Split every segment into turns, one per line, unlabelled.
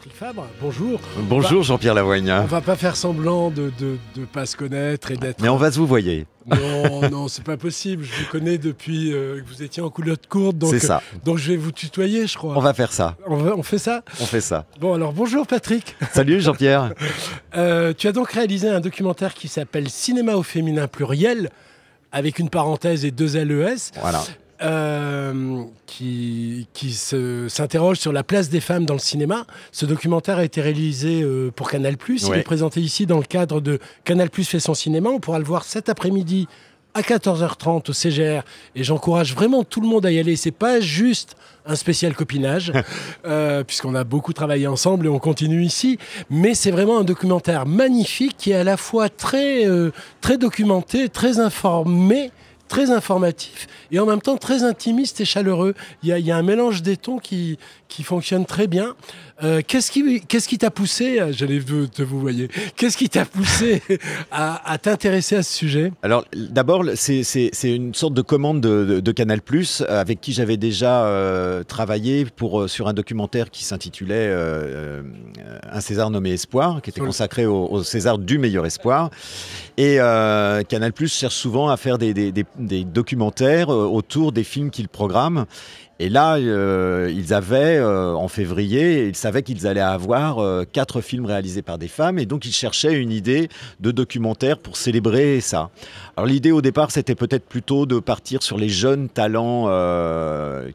Patrick Fabre, bonjour.
Bonjour Jean-Pierre Lavoignat.
On va pas faire semblant de pas se connaître et d'être...
Mais on va se vous voyer.
Non, c'est pas possible. Je vous connais depuis que vous étiez en culotte courte.
C'est ça.
Donc je vais vous tutoyer, je crois.
On va faire ça.
On fait ça?
On fait ça.
Bon, alors bonjour Patrick.
Salut Jean-Pierre.
Tu as donc réalisé un documentaire qui s'appelle Cinéma au féminin pluriel, avec une parenthèse et deux LES.
Voilà.
Qui s'interroge sur la place des femmes dans le cinéma. Ce documentaire a été réalisé pour Canal+. Il est présenté ici dans le cadre de Canal+ fait son cinéma. On pourra le voir cet après-midi à 14h30 au CGR. Et j'encourage vraiment tout le monde à y aller. C'est pas juste un spécial copinage, puisqu'on a beaucoup travaillé ensemble et on continue ici. Mais c'est vraiment un documentaire magnifique qui est à la fois très documenté, très informé, très informatif et en même temps très intimiste et chaleureux. Il y a un mélange des tons qui fonctionne très bien. Qu'est-ce qui t'a poussé, j'allais te vous voyez, qu'est-ce qui t'a poussé à t'intéresser à ce sujet? Alors
d'abord, c'est une sorte de commande de Canal+, avec qui j'avais déjà travaillé sur un documentaire qui s'intitulait Un César nommé Espoir, qui était consacré au César du meilleur espoir. Et Canal+ cherche souvent à faire des documentaires autour des films qu'ils programment. Et là, ils avaient, en février, ils savaient qu'ils allaient avoir 4 films réalisés par des femmes. Et donc, ils cherchaient une idée de documentaire pour célébrer ça. Alors, l'idée au départ, c'était peut-être plutôt de partir sur les jeunes talents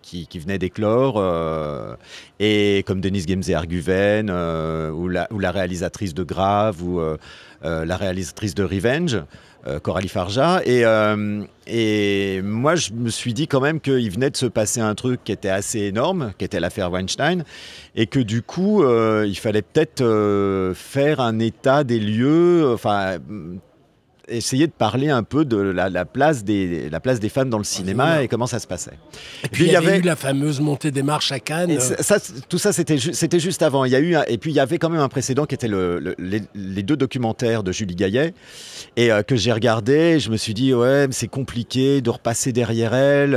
qui venaient d'éclore, et comme Denise Gemze-Arguven, ou la réalisatrice de Grave, ou la réalisatrice de Revenge, Coralie Farja. Et moi, je me suis dit quand même qu'il venait de se passer un truc qui était assez énorme, qui était l'affaire Weinstein, et que du coup, il fallait peut-être faire un état des lieux, essayer de parler un peu de la place des femmes dans le cinéma et comment ça se passait.
Et puis il y avait eu la fameuse montée des marches à Cannes.
Tout ça, c'était juste avant. Et puis il y avait quand même un précédent qui était les 2 documentaires de Julie Gaillet, et que j'ai regardé. Je me suis dit, ouais, c'est compliqué de repasser derrière elle.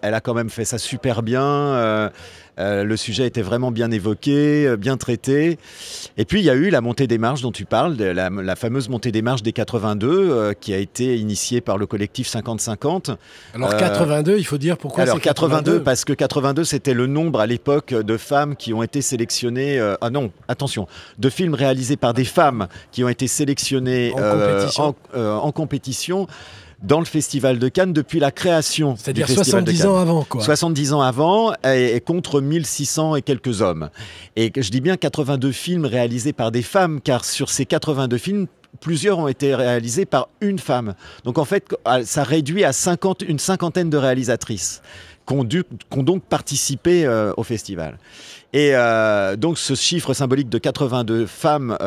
Elle a quand même fait ça super bien. Le sujet était vraiment bien évoqué, bien traité. Et puis il y a eu la montée des marches dont tu parles, la fameuse montée des marches des 82, qui a été initiée par le collectif 50-50.
Alors 82, il faut dire pourquoi c'est 82.
Parce que 82, c'était le nombre à l'époque de femmes qui ont été sélectionnées... de films réalisés par des femmes qui ont été sélectionnées en compétition dans le Festival de Cannes depuis la création.
C'est-à-dire 70 ans avant, quoi.
70 ans avant, et contre 1600 et quelques hommes. Et je dis bien 82 films réalisés par des femmes, car sur ces 82 films, plusieurs ont été réalisés par une femme. Donc en fait, ça réduit à une cinquantaine de réalisatrices qui ont donc participé au festival. Et donc ce chiffre symbolique de 82 femmes,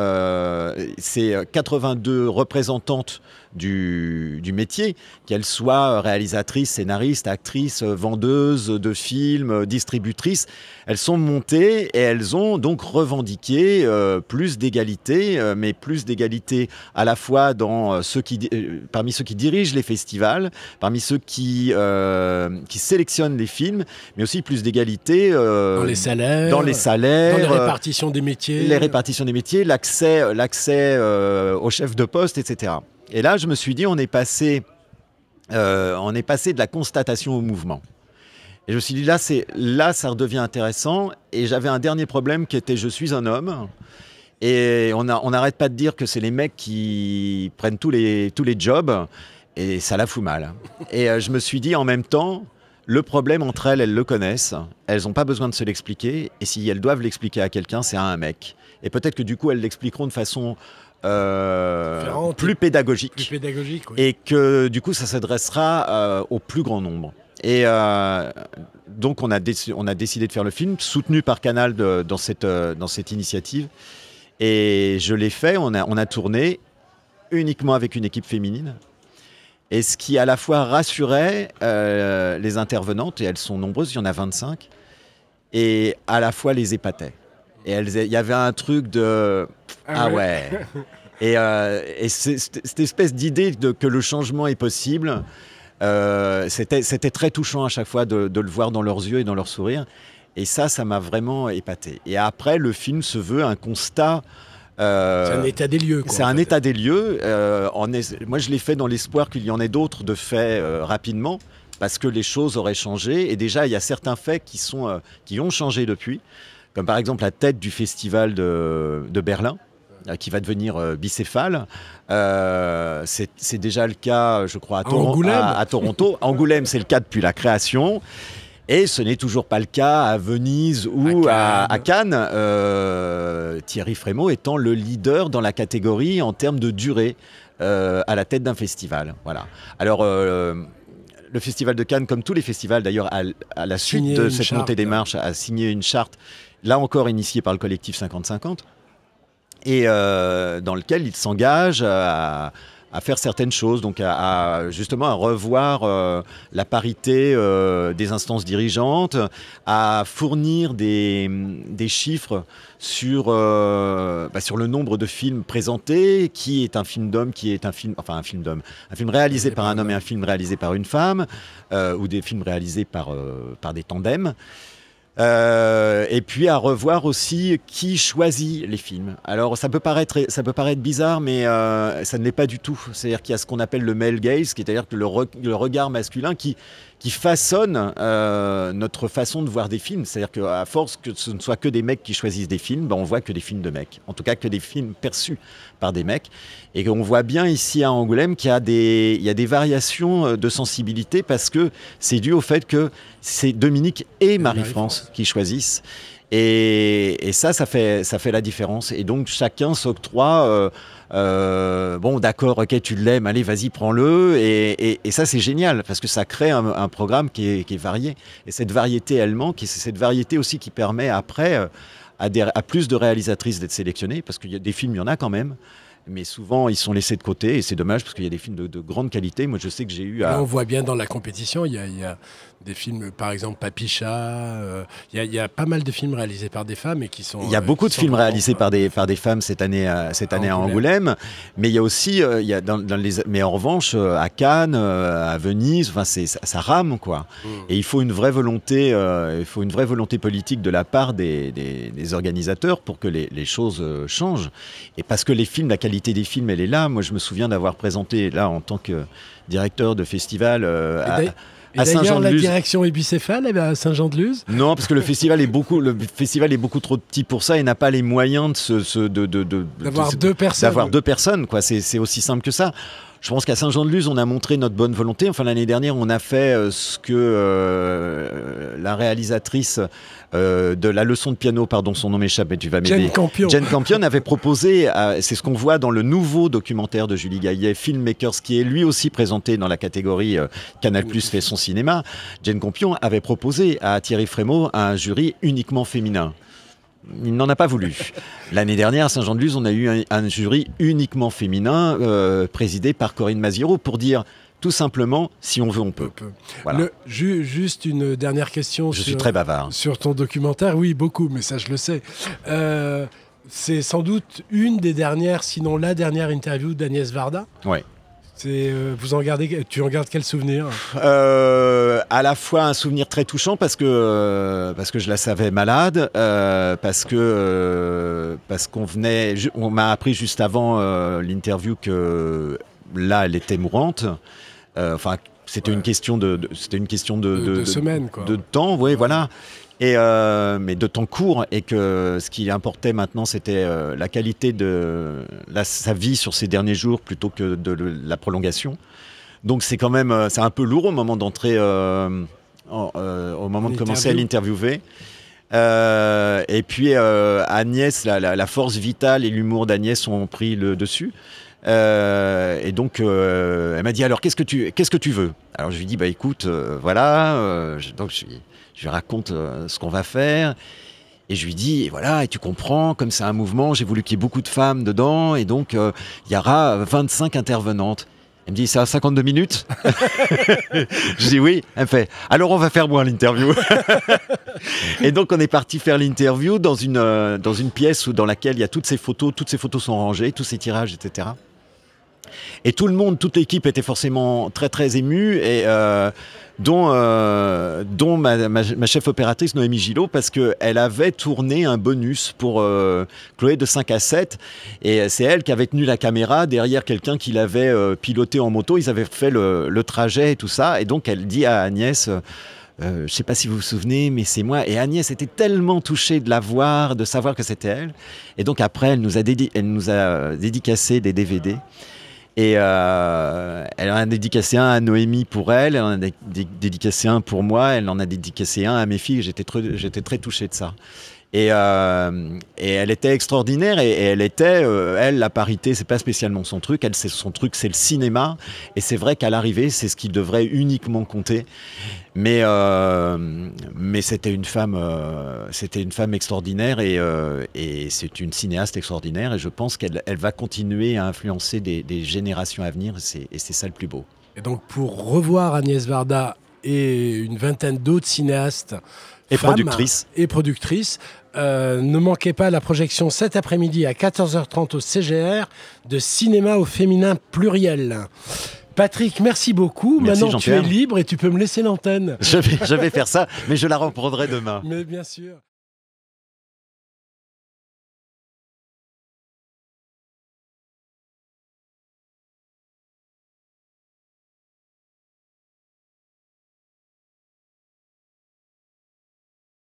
c'est 82 représentantes du métier, qu'elles soient réalisatrices, scénaristes, actrices, vendeuses de films, distributrices. Elles sont montées et elles ont donc revendiqué plus d'égalité, mais plus d'égalité à la fois dans parmi ceux qui dirigent les festivals, parmi ceux qui sélectionnent les films, mais aussi plus d'égalité dans les salaires, dans les
répartitions des métiers,
l'accès aux chefs de poste, etc. Et là, je me suis dit, on est passé de la constatation au mouvement. Et je me suis dit, là, ça redevient intéressant. Et j'avais un dernier problème qui était, je suis un homme. Et on n'arrête pas de dire que c'est les mecs qui prennent tous les jobs. Et ça la fout mal. Et je me suis dit, en même temps, le problème entre elles le connaissent. Elles n'ont pas besoin de se l'expliquer. Et si elles doivent l'expliquer à quelqu'un, c'est à un mec. Et peut-être que du coup, elles l'expliqueront de façon plus pédagogique.
Oui.
Et que du coup, ça s'adressera au plus grand nombre. Et donc, on a décidé de faire le film, soutenu par Canal dans cette initiative. Et je l'ai fait, on a tourné uniquement avec une équipe féminine. Et ce qui à la fois rassurait les intervenantes, et elles sont nombreuses, il y en a 25, et à la fois les épatait. Et il y avait un truc de... Ah ouais. Et cette espèce d'idée que le changement est possible, c'était très touchant à chaque fois de le voir dans leurs yeux et dans leurs sourires. Et ça m'a vraiment épaté. Et après, le film se veut un constat.
C'est un état des lieux.
C'est un état des lieux. Moi, je l'ai fait dans l'espoir qu'il y en ait d'autres de faits rapidement, parce que les choses auraient changé. Et déjà, il y a certains faits qui ont changé depuis, comme par exemple la tête du festival de Berlin, qui va devenir bicéphale. C'est déjà le cas, je crois, à Toronto. Angoulême, c'est le cas depuis la création. Et ce n'est toujours pas le cas à Venise ou à Cannes, Thierry Frémaux étant le leader dans la catégorie en termes de durée à la tête d'un festival. Voilà. Alors, le Festival de Cannes, comme tous les festivals d'ailleurs, à la suite de cette montée des marches, a signé une charte, là encore initiée par le collectif 50-50, et dans lequel il s'engage à faire certaines choses, donc justement à revoir la parité des instances dirigeantes, à fournir des chiffres sur le nombre de films présentés, qui est un film d'homme, un film réalisé par un homme et un film réalisé par une femme, ou des films réalisés par des tandems. Et puis à revoir aussi qui choisit les films. Alors ça peut paraître bizarre, mais ça ne l'est pas du tout. C'est-à-dire qu'il y a ce qu'on appelle le male gaze, c'est-à-dire que le regard masculin qui façonne notre façon de voir des films. C'est-à-dire qu'à force que ce ne soit que des mecs qui choisissent des films, on voit que des films de mecs. En tout cas que des films perçus par des mecs. Et qu'on voit bien ici à Angoulême qu'il y a des variations de sensibilité, parce que c'est dû au fait que c'est Dominique et Marie-France qui choisissent. Et ça fait la différence. Et donc chacun s'octroie... bon, d'accord, ok, tu l'aimes, allez, vas-y, prends-le. Et ça, c'est génial, parce que ça crée un programme qui est varié. Et cette variété, elle manque. Et c'est cette variété aussi qui permet après à plus de réalisatrices d'être sélectionnées, parce qu'il y a des films, il y en a quand même. Mais souvent, ils sont laissés de côté, et c'est dommage, parce qu'il y a des films de grande qualité. Moi, je sais que j'ai eu
on voit bien dans la compétition, il y a des films, par exemple, Papicha. Il y a pas mal de films réalisés par des femmes et qui sont...
Il y a beaucoup de films réalisés par des femmes cette année à Angoulême. Mais il y a aussi, mais en revanche, à Cannes, à Venise, enfin, ça rame, quoi. Et il faut une vraie volonté, politique de la part des organisateurs pour que les choses changent. Et parce que la qualité des films, elle est là. Moi, je me souviens d'avoir présenté, là, en tant que directeur de festival à Saint-Jean-de-Luz.
La direction est bicéphale à Saint-Jean-de-Luz ?
Non, parce que le festival est beaucoup trop petit pour ça et n'a pas les moyens
d'avoir deux
personnes. Quoi. C'est aussi simple que ça. Je pense qu'à Saint-Jean-de-Luz, on a montré notre bonne volonté. Enfin, l'année dernière, on a fait ce que la réalisatrice de la leçon de piano, pardon, son nom m'échappe, mais tu vas m'aider. Jane Campion avait proposé, c'est ce qu'on voit dans le nouveau documentaire de Julie Gaillet, Filmmakers, qui est lui aussi présenté dans la catégorie Canal+ fait son cinéma. Jane Campion avait proposé à Thierry Frémaux un jury uniquement féminin. Il n'en a pas voulu. L'année dernière, à Saint-Jean-de-Luz, on a eu un jury uniquement féminin, présidé par Corinne Maziero, pour dire tout simplement, si on veut, on peut. Voilà.
Juste une dernière question.
Je suis très bavard.
Sur ton documentaire, oui, beaucoup, mais ça, je le sais. C'est sans doute une des dernières, sinon la dernière interview d'Agnès Varda.
Oui.
Tu en gardes quel souvenir ?
À la fois un souvenir très touchant parce que je la savais malade, parce qu'on m'a appris juste avant l'interview que là elle était mourante. C'était une question de
semaines, quoi.
De temps, oui, voilà. Mais de temps court, et que ce qui importait maintenant, c'était la qualité de sa vie sur ces derniers jours plutôt que de la prolongation. Donc c'est quand même, c'est un peu lourd au moment d'entrer, au moment de commencer à l'interviewer. Et puis Agnès, la force vitale et l'humour d'Agnès ont pris le dessus. Et donc elle m'a dit, alors qu'est-ce que tu veux ? Alors je lui dis, écoute, voilà, donc je lui raconte ce qu'on va faire. Et je lui dis, et voilà, et tu comprends, comme c'est un mouvement, j'ai voulu qu'il y ait beaucoup de femmes dedans, et donc il y aura 25 intervenantes. Elle me dit, ça a 52 minutes. Je dis oui. Elle me fait, alors on va faire moins l'interview. Et donc on est parti faire l'interview dans une pièce dans laquelle il y a toutes ces photos sont rangées, tous ces tirages, etc. Et tout le monde, toute l'équipe était forcément très très émue, et dont ma chef opératrice Noémie Gillot, parce qu'elle avait tourné un bonus pour Chloé de 5 à 7, et c'est elle qui avait tenu la caméra derrière quelqu'un qui l'avait piloté en moto. Ils avaient fait le trajet et tout ça, et donc elle dit à Agnès... je ne sais pas si vous vous souvenez, mais c'est moi. Et Agnès était tellement touchée de la voir, de savoir que c'était elle. Et donc après, elle nous a dédicacé des DVD. Et elle en a dédicacé un à Noémie pour elle, elle en a dédicacé un pour moi, elle en a dédicacé un à mes filles. J'étais très touché de ça. Et elle était extraordinaire, et elle était, elle, la parité, c'est pas spécialement son truc. Elle, son truc, c'est le cinéma. Et c'est vrai qu'à l'arrivée, c'est ce qui devrait uniquement compter. Mais c'était une femme extraordinaire, et c'est une cinéaste extraordinaire. Et je pense qu'elle va continuer à influencer des générations à venir. Et c'est ça le plus beau.
Et donc, pour revoir Agnès Varda et une vingtaine d'autres cinéastes
et productrices,
ne manquez pas la projection cet après-midi à 14h30 au CGR de Cinéma au féminin pluriel. Patrick, merci beaucoup.
Merci,
maintenant, tu es libre et tu peux me laisser l'antenne.
Je vais faire ça, mais je la reprendrai demain.
Mais bien sûr.